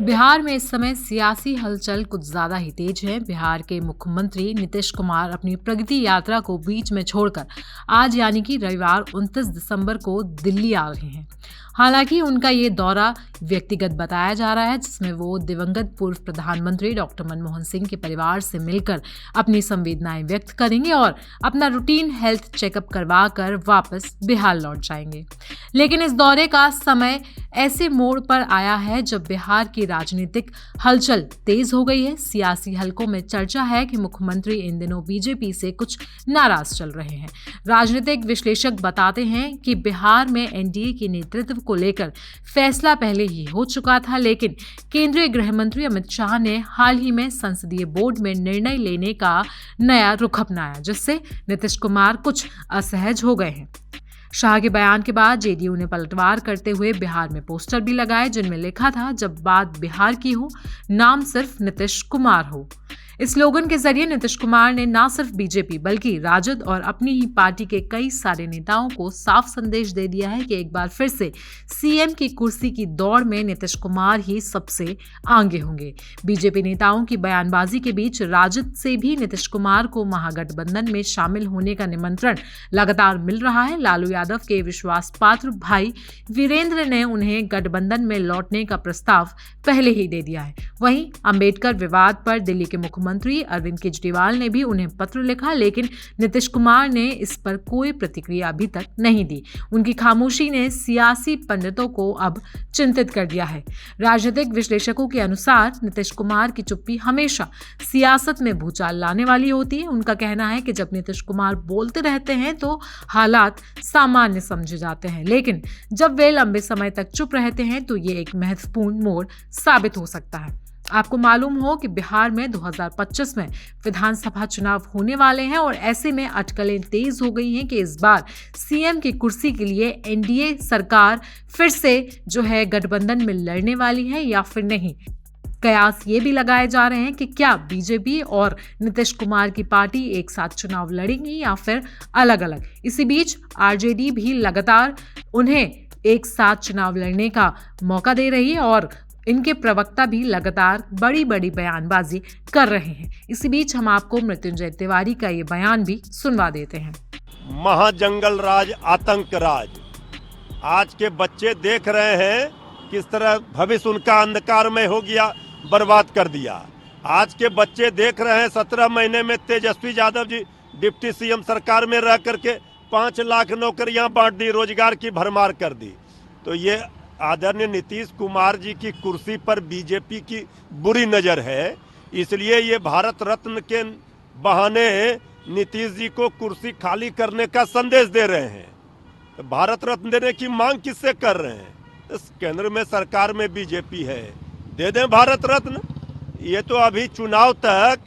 बिहार में इस समय सियासी हलचल कुछ ज्यादा ही तेज है। बिहार के मुख्यमंत्री नीतीश कुमार अपनी प्रगति यात्रा को बीच में छोड़कर आज यानी कि रविवार 29 दिसंबर को दिल्ली आ रहे हैं। हालांकि उनका ये दौरा व्यक्तिगत बताया जा रहा है, जिसमें वो दिवंगत पूर्व प्रधानमंत्री डॉक्टर मनमोहन सिंह के परिवार से मिलकर अपनी संवेदनाएं व्यक्त करेंगे और अपना रूटीन हेल्थ चेकअप करवा कर वापस बिहार लौट जाएंगे। लेकिन इस दौरे का समय ऐसे मोड़ पर आया है जब बिहार की राजनीतिक हलचल तेज हो गई है। सियासी हलकों में चर्चा है कि मुख्यमंत्री इन दिनों बीजेपी से कुछ नाराज चल रहे हैं। राजनीतिक विश्लेषक बताते हैं कि बिहार में एनडीए के नेतृत्व को लेकर फैसला पहले ही हो चुका था, लेकिन केंद्रीय गृह मंत्री अमित शाह ने हाल ही में संसदीय बोर्ड में निर्णय लेने का नया रुख अपनाया, जिससे नीतीश कुमार कुछ असहज हो गए हैं। शाह के बयान के बाद जेडीयू ने पलटवार करते हुए बिहार में पोस्टर भी लगाए, जिनमें लिखा था, जब बात बिहार की हो, नाम सिर्फ नीतीश कुमार हो। इस स्लोगन के जरिए नीतीश कुमार ने न सिर्फ बीजेपी बल्कि राजद और अपनी ही पार्टी के कई सारे नेताओं को साफ संदेश दे दिया है कि एक बार फिर से सीएम की कुर्सी की दौड़ में नीतीश कुमार ही सबसे आगे होंगे। बीजेपी नेताओं की बयानबाजी के बीच राजद से भी नीतीश कुमार को महागठबंधन में शामिल होने का निमंत्रण लगातार मिल रहा है। लालू यादव के विश्वास पात्र भाई वीरेंद्र ने उन्हें गठबंधन में लौटने का प्रस्ताव पहले ही दे दिया है। वहीं अंबेडकर विवाद पर दिल्ली के मुख्यमंत्री अरविंद केजरीवाल ने भी उन्हें पत्र लिखा, लेकिन नीतीश कुमार ने इस पर कोई प्रतिक्रिया अभी तक नहीं दी। उनकी खामोशी ने सियासी पंडितों को अब चिंतित कर दिया है। राजनीतिक विश्लेषकों के अनुसार नीतीश कुमार की चुप्पी हमेशा सियासत में भूचाल लाने वाली होती है। उनका कहना है कि जब नीतीश कुमार बोलते रहते हैं तो हालात सामान्य समझे जाते हैं, लेकिन जब वे लंबे समय तक चुप रहते हैं तो ये एक महत्वपूर्ण मोड़ साबित हो सकता है। आपको मालूम हो कि बिहार में 2025 में विधानसभा चुनाव होने वाले हैं और ऐसे में अटकलें तेज हो गई हैं कि इस बार सीएम की कुर्सी के लिए एनडीए सरकार फिर से जो है गठबंधन में लड़ने वाली है या फिर नहीं। कयास ये भी लगाए जा रहे हैं कि क्या बीजेपी और नीतीश कुमार की पार्टी एक साथ चुनाव लड़ेंगी या फिर अलग अलग। इसी बीच आरजेडी भी लगातार उन्हें एक साथ चुनाव लड़ने का मौका दे रही है और इनके प्रवक्ता भी लगातार बड़ी बड़ी बयानबाजी कर रहे हैं। इसी बीच हम आपको मृत्युंजय तिवारी का ये बयान भी सुनवा देते हैं। महाजंगल राज, आतंक राज, आज के बच्चे देख रहे हैं किस तरह भविष्य उनका अंधकारमय हो गया, बर्बाद कर दिया। आज के बच्चे देख रहे हैं 17 महीने में तेजस्वी यादव जी डिप्टी सीएम सरकार में रह करके 5 लाख नौकरियां बांट दी, रोजगार की भरमार कर दी। तो ये आदरणीय नीतीश कुमार जी की कुर्सी पर बीजेपी की बुरी नज़र है, इसलिए ये भारत रत्न के बहाने नीतीश जी को कुर्सी खाली करने का संदेश दे रहे हैं। तो भारत रत्न देने की मांग किससे कर रहे हैं? इस केंद्र में सरकार में बीजेपी है, दे दें भारत रत्न। ये तो अभी चुनाव तक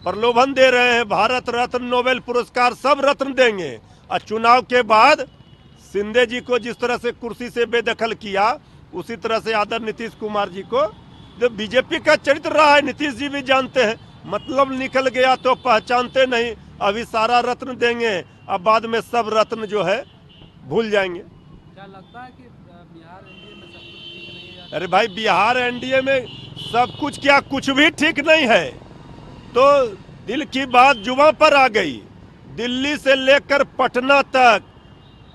प्रलोभन दे रहे हैं, भारत रत्न, नोबेल पुरस्कार सब रत्न देंगे, और चुनाव के बाद शिंदे जी को जिस तरह से कुर्सी से बेदखल किया, उसी तरह से आदर नीतीश कुमार जी को, जो बीजेपी का चरित्र रहा है, नीतीश जी भी जानते हैं, मतलब निकल गया तो पहचानते नहीं। अभी सारा रत्न देंगे, अब बाद में सब रत्न जो है भूल जाएंगे। क्या लगता है कि बिहार एनडीए में सब कुछ ठीक नहीं है? अरे भाई, बिहार एनडीए में सब कुछ क्या, कुछ भी ठीक नहीं है। तो दिल की बात जुबां पर आ गई। दिल्ली से लेकर पटना तक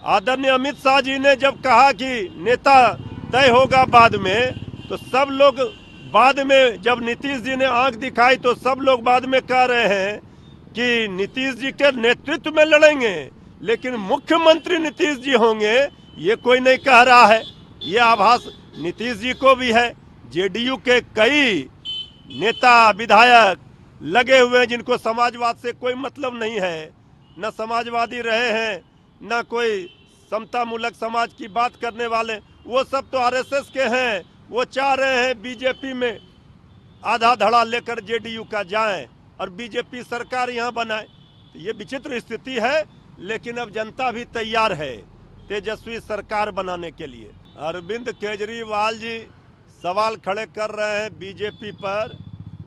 आदरणीय अमित शाह जी ने जब कहा कि नेता तय होगा बाद में, तो सब लोग बाद में, जब नीतीश जी ने आंख दिखाई तो सब लोग बाद में कह रहे हैं कि नीतीश जी के नेतृत्व में लड़ेंगे, लेकिन मुख्यमंत्री नीतीश जी होंगे ये कोई नहीं कह रहा है। ये आभास नीतीश जी को भी है। जेडीयू के कई नेता विधायक लगे हुए हैं जिनको समाजवाद से कोई मतलब नहीं है, न समाजवादी रहे हैं न कोई समता मूलक समाज की बात करने वाले, वो सब तो आरएसएस के हैं। वो चाह रहे हैं बीजेपी में आधा धड़ा लेकर जेडीयू का जाएं और बीजेपी सरकार यहाँ बनाए। तो ये विचित्र स्थिति है, लेकिन अब जनता भी तैयार है तेजस्वी सरकार बनाने के लिए। अरविंद केजरीवाल जी सवाल खड़े कर रहे हैं बीजेपी पर,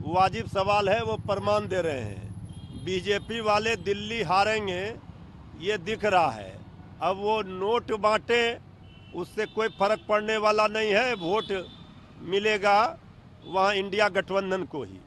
वाजिब सवाल है, वो प्रमाण दे रहे हैं। बीजेपी वाले दिल्ली हारेंगे ये दिख रहा है। अब वो नोट बांटे, उससे कोई फर्क पड़ने वाला नहीं है, वोट मिलेगा वहाँ इंडिया गठबंधन को ही।